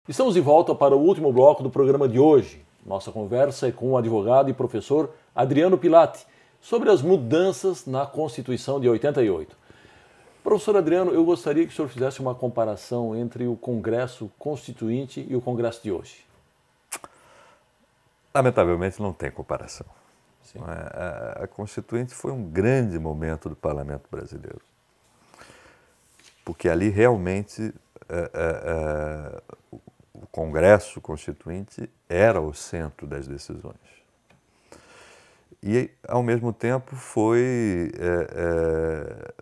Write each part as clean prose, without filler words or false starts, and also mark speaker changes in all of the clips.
Speaker 1: Estamos de volta para o último bloco do programa de hoje. Nossa conversa é com o advogado e professor Adriano Pilati sobre as mudanças na Constituição de 88. Professor Adriano, eu gostaria que o senhor fizesse uma comparação entre o Congresso Constituinte e o Congresso de hoje.
Speaker 2: Lamentavelmente não tem comparação.
Speaker 1: Sim.
Speaker 2: A Constituinte foi um grande momento do parlamento brasileiro, porque ali realmente o Congresso Constituinte era o centro das decisões. E, ao mesmo tempo, foi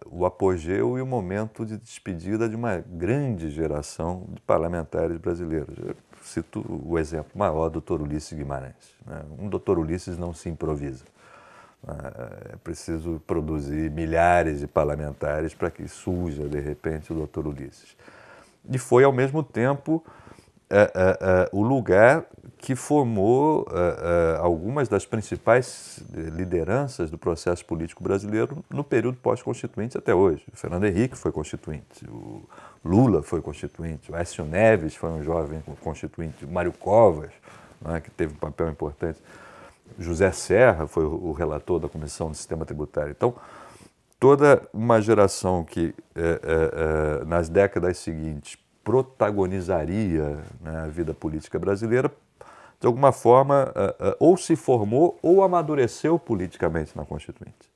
Speaker 2: o apogeu e o momento de despedida de uma grande geração de parlamentares brasileiros. Eu cito o exemplo maior, o Dr. Ulisses Guimarães. Um Dr. Ulisses não se improvisa. É preciso produzir milhares de parlamentares para que surja, de repente, o Dr. Ulisses. E foi, ao mesmo tempo, o lugar que formou algumas das principais lideranças do processo político brasileiro no período pós-constituinte até hoje. O Fernando Henrique foi constituinte, o Lula foi constituinte, o Aécio Neves foi um jovem constituinte, o Mário Covas, que teve um papel importante, José Serra foi o relator da Comissão do Sistema Tributário. Então, toda uma geração que, nas décadas seguintes, protagonizaria, a vida política brasileira, de alguma forma, ou se formou ou amadureceu politicamente na Constituinte.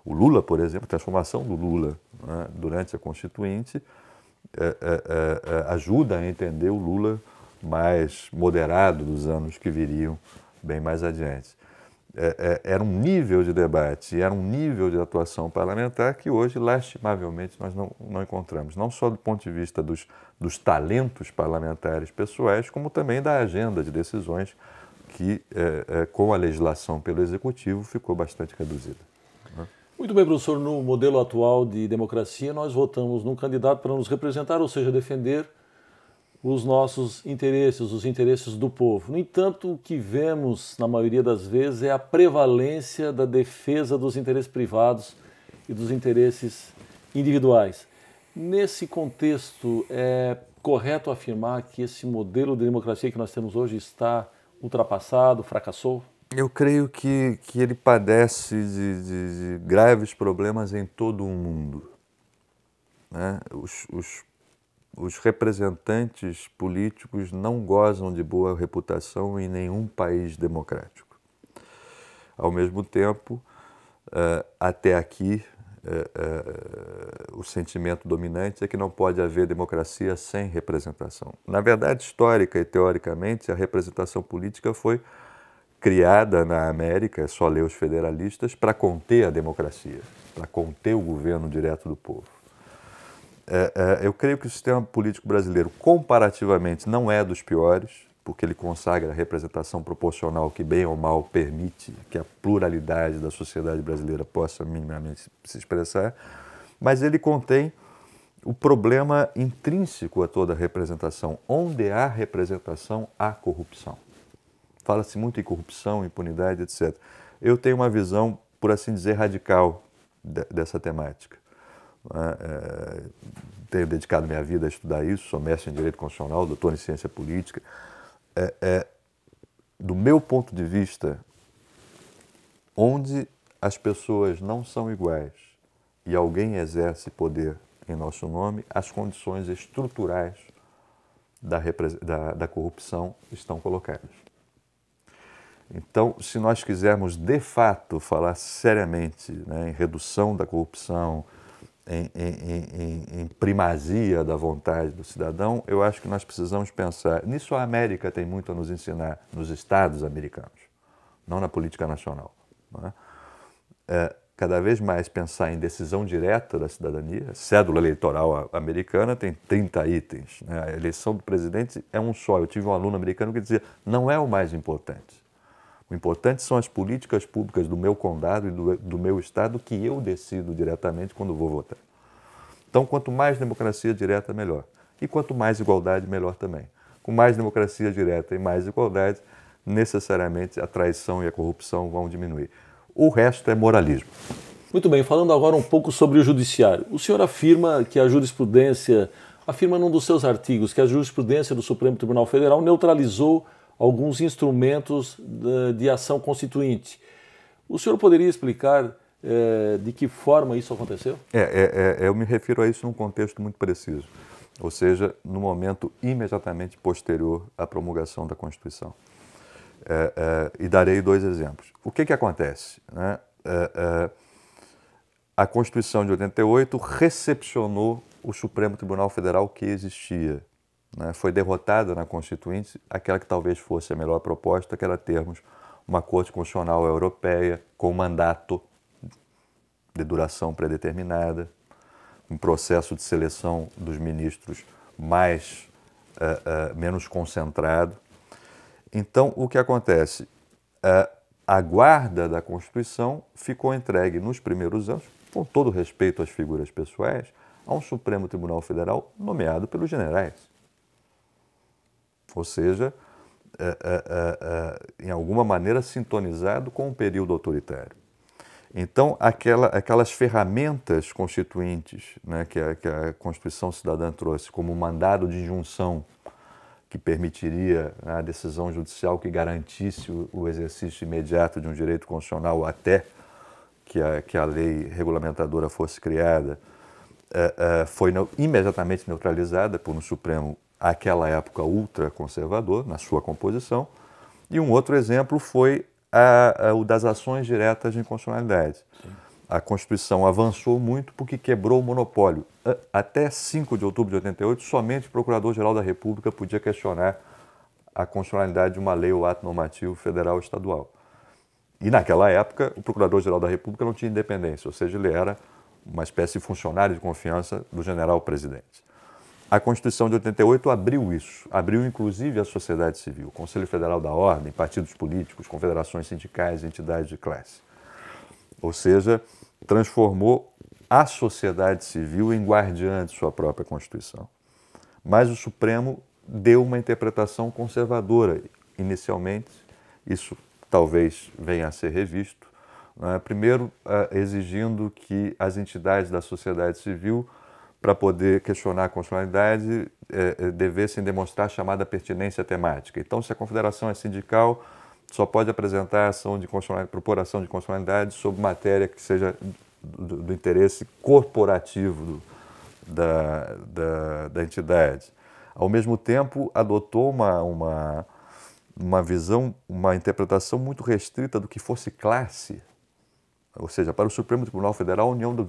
Speaker 2: O Lula, por exemplo, a transformação do Lula durante a Constituinte ajuda a entender o Lula mais moderado dos anos que viriam bem mais adiante. Era um nível de debate, era um nível de atuação parlamentar que hoje, lastimavelmente, nós não encontramos. Não só do ponto de vista dos talentos parlamentares pessoais, como também da agenda de decisões que, com a legislação pelo Executivo, ficou bastante reduzida.
Speaker 1: Muito bem, professor. No modelo atual de democracia, nós votamos num candidato para nos representar, ou seja, defender os nossos interesses, os interesses do povo. No entanto, o que vemos, na maioria das vezes, é a prevalência da defesa dos interesses privados e dos interesses individuais. Nesse contexto, é correto afirmar que esse modelo de democracia que nós temos hoje está ultrapassado, fracassou?
Speaker 2: Eu creio que ele padece de graves problemas em todo o mundo. Os representantes políticos não gozam de boa reputação em nenhum país democrático. Ao mesmo tempo, até aqui, o sentimento dominante é que não pode haver democracia sem representação. Na verdade, histórica e teoricamente, a representação política foi criada na América, é só ler os federalistas, para conter a democracia, para conter o governo direto do povo. Eu creio que o sistema político brasileiro, comparativamente, não é dos piores, porque ele consagra a representação proporcional que, bem ou mal, permite que a pluralidade da sociedade brasileira possa minimamente se expressar, mas ele contém o problema intrínseco a toda a representação. Onde há representação, há corrupção. Fala-se muito em corrupção, impunidade, etc. Eu tenho uma visão, por assim dizer, radical dessa temática. Tenho dedicado minha vida a estudar isso, sou mestre em Direito Constitucional, doutor em Ciência Política. Do meu ponto de vista, onde as pessoas não são iguais e alguém exerce poder em nosso nome, as condições estruturais da corrupção estão colocadas. Então, se nós quisermos, de fato, falar seriamente, em redução da corrupção, em primazia da vontade do cidadão, eu acho que nós precisamos pensar. Nisso a América tem muito a nos ensinar, nos estados americanos, não na política nacional. Cada vez mais pensar em decisão direta da cidadania. A cédula eleitoral americana tem 30 itens. A eleição do presidente é um só. Eu tive um aluno americano que dizia, não é o mais importante. O importante são as políticas públicas do meu condado e do meu estado que eu decido diretamente quando vou votar. Então, quanto mais democracia direta, melhor. E quanto mais igualdade, melhor também. Com mais democracia direta e mais igualdade, necessariamente a traição e a corrupção vão diminuir. O resto é moralismo.
Speaker 1: Muito bem, falando agora um pouco sobre o judiciário. O senhor afirma que a jurisprudência afirma num dos seus artigos que a jurisprudência do Supremo Tribunal Federal neutralizou alguns instrumentos de ação constituinte. O senhor poderia explicar de que forma isso aconteceu?
Speaker 2: Eu me refiro a isso num contexto muito preciso, ou seja, no momento imediatamente posterior à promulgação da Constituição. E darei 2 exemplos. O que acontece, né? A Constituição de 88 recepcionou o Supremo Tribunal Federal que existia, né? Foi derrotada na Constituinte aquela que talvez fosse a melhor proposta, que era termos uma Corte Constitucional Europeia com mandato de duração predeterminada, um processo de seleção dos ministros menos concentrado. Então, o que acontece? A guarda da Constituição ficou entregue nos primeiros anos, com todo respeito às figuras pessoais, a um Supremo Tribunal Federal nomeado pelos generais. Ou seja, em alguma maneira sintonizado com o período autoritário. Então, aquelas ferramentas constituintes, né, que a Constituição Cidadã trouxe como mandado de injunção, que permitiria a decisão judicial que garantisse o exercício imediato de um direito constitucional até que a lei regulamentadora fosse criada, foi imediatamente neutralizada por um Supremo, àquela época, ultraconservador, na sua composição. E um outro exemplo foi o das ações diretas de inconstitucionalidade. Sim. A Constituição avançou muito porque quebrou o monopólio. Até 5 de outubro de 88, somente o Procurador-Geral da República podia questionar a constitucionalidade de uma lei ou ato normativo federal ou estadual. E naquela época, o Procurador-Geral da República não tinha independência, ou seja, ele era uma espécie de funcionário de confiança do general-presidente. A Constituição de 88 abriu isso, abriu inclusive a sociedade civil, Conselho Federal da Ordem, partidos políticos, confederações sindicais, entidades de classe. Ou seja, transformou a sociedade civil em guardiã de sua própria Constituição. Mas o Supremo deu uma interpretação conservadora inicialmente, isso talvez venha a ser revisto, né? Primeiro, exigindo que as entidades da sociedade civil, para poder questionar a constitucionalidade, devessem demonstrar a chamada pertinência temática. Então, se a confederação é sindical, só pode apresentar ação de propor ação de constitucionalidade sobre matéria que seja do interesse corporativo da entidade. Ao mesmo tempo, adotou uma visão, uma interpretação muito restrita do que fosse classe. Ou seja, para o Supremo Tribunal Federal, a União dos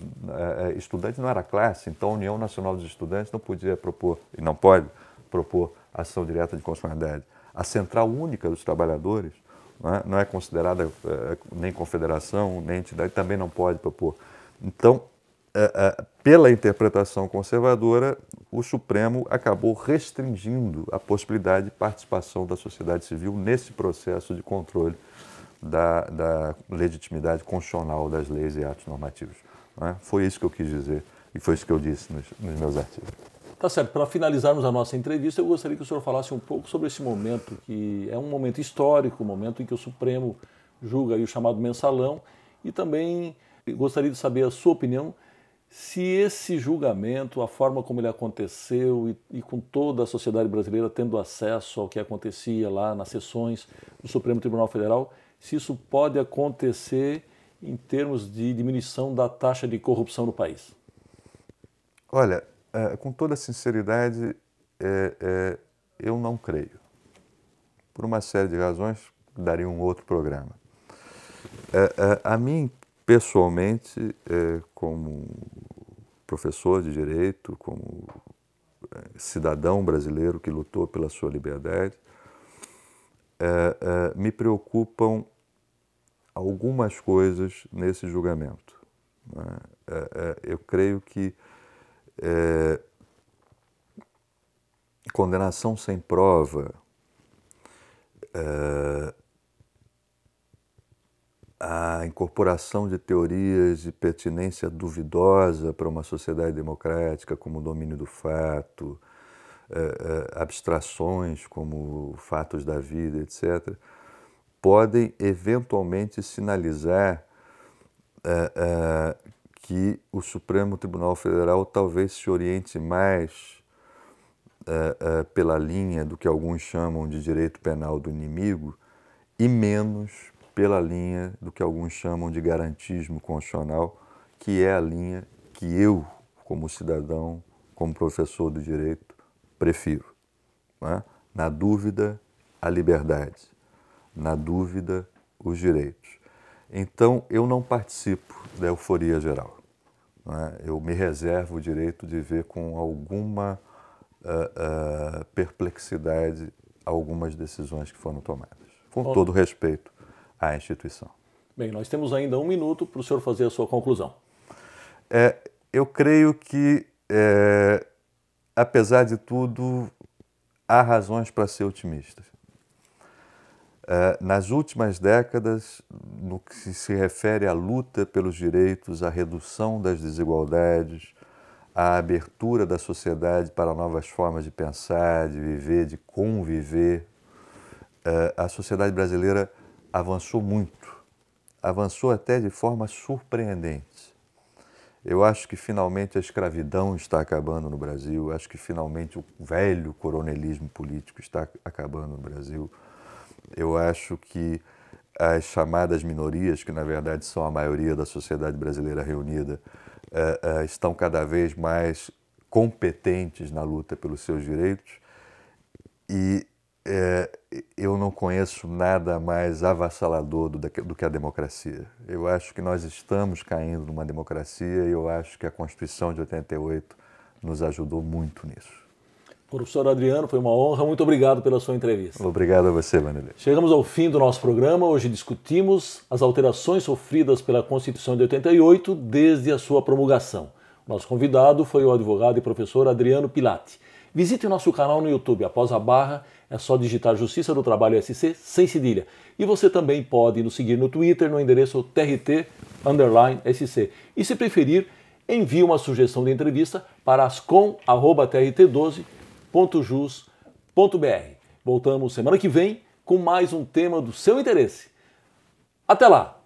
Speaker 2: Estudantes não era classe, então a União Nacional dos Estudantes não podia propor, e não pode propor, ação direta de constitucionalidade. A Central Única dos Trabalhadores não é considerada nem confederação, nem entidade, também não pode propor. Então, pela interpretação conservadora, o Supremo acabou restringindo a possibilidade de participação da sociedade civil nesse processo de controle da legitimidade constitucional das leis e atos normativos. Foi isso que eu quis dizer e foi isso que eu disse nos meus artigos.
Speaker 1: Tá certo. Para finalizarmos a nossa entrevista, eu gostaria que o senhor falasse um pouco sobre esse momento, que é um momento histórico, um momento em que o Supremo julga aí o chamado mensalão, e também gostaria de saber a sua opinião se esse julgamento, a forma como ele aconteceu e com toda a sociedade brasileira tendo acesso ao que acontecia lá nas sessões do Supremo Tribunal Federal, se isso pode acontecer em termos de diminuição da taxa de corrupção no país.
Speaker 2: Olha, com toda sinceridade, eu não creio. Por uma série de razões, daria um outro programa. A mim, pessoalmente, como professor de direito, como cidadão brasileiro que lutou pela sua liberdade, me preocupam algumas coisas nesse julgamento. Eu creio que condenação sem prova, a incorporação de teorias de pertinência duvidosa para uma sociedade democrática, como o domínio do fato, abstrações como fatos da vida, etc., podem eventualmente sinalizar que o Supremo Tribunal Federal talvez se oriente mais pela linha do que alguns chamam de direito penal do inimigo e menos pela linha do que alguns chamam de garantismo constitucional, que é a linha que eu, como cidadão, como professor do direito, prefiro. Né? Na dúvida, a liberdade. Na dúvida, os direitos. Então, eu não participo da euforia geral. Né? Eu me reservo o direito de ver com alguma perplexidade algumas decisões que foram tomadas, com todo respeito à instituição.
Speaker 1: Bem, nós temos ainda 1 minuto para o senhor fazer a sua conclusão.
Speaker 2: Eu creio que, apesar de tudo, há razões para ser otimistas. Nas últimas décadas, no que se refere à luta pelos direitos, à redução das desigualdades, à abertura da sociedade para novas formas de pensar, de viver, de conviver, a sociedade brasileira avançou muito, avançou até de forma surpreendente. Eu acho que finalmente a escravidão está acabando no Brasil, acho que finalmente o velho coronelismo político está acabando no Brasil. Eu acho que as chamadas minorias, que na verdade são a maioria da sociedade brasileira reunida, estão cada vez mais competentes na luta pelos seus direitos e eu não conheço nada mais avassalador do que a democracia. Eu acho que nós estamos caindo numa democracia e eu acho que a Constituição de 88 nos ajudou muito nisso.
Speaker 1: Professor Adriano, foi uma honra. Muito obrigado pela sua entrevista.
Speaker 2: Obrigado a você, Vanderlei.
Speaker 1: Chegamos ao fim do nosso programa. Hoje discutimos as alterações sofridas pela Constituição de 88 desde a sua promulgação. Nosso convidado foi o advogado e professor Adriano Pilati. Visite o nosso canal no YouTube. Após a barra, é só digitar Justiça do Trabalho SC sem cedilha. E você também pode nos seguir no Twitter no endereço TRT_SC. E se preferir, envie uma sugestão de entrevista para ascom@trt12.jus.br. Voltamos semana que vem com mais um tema do seu interesse. Até lá!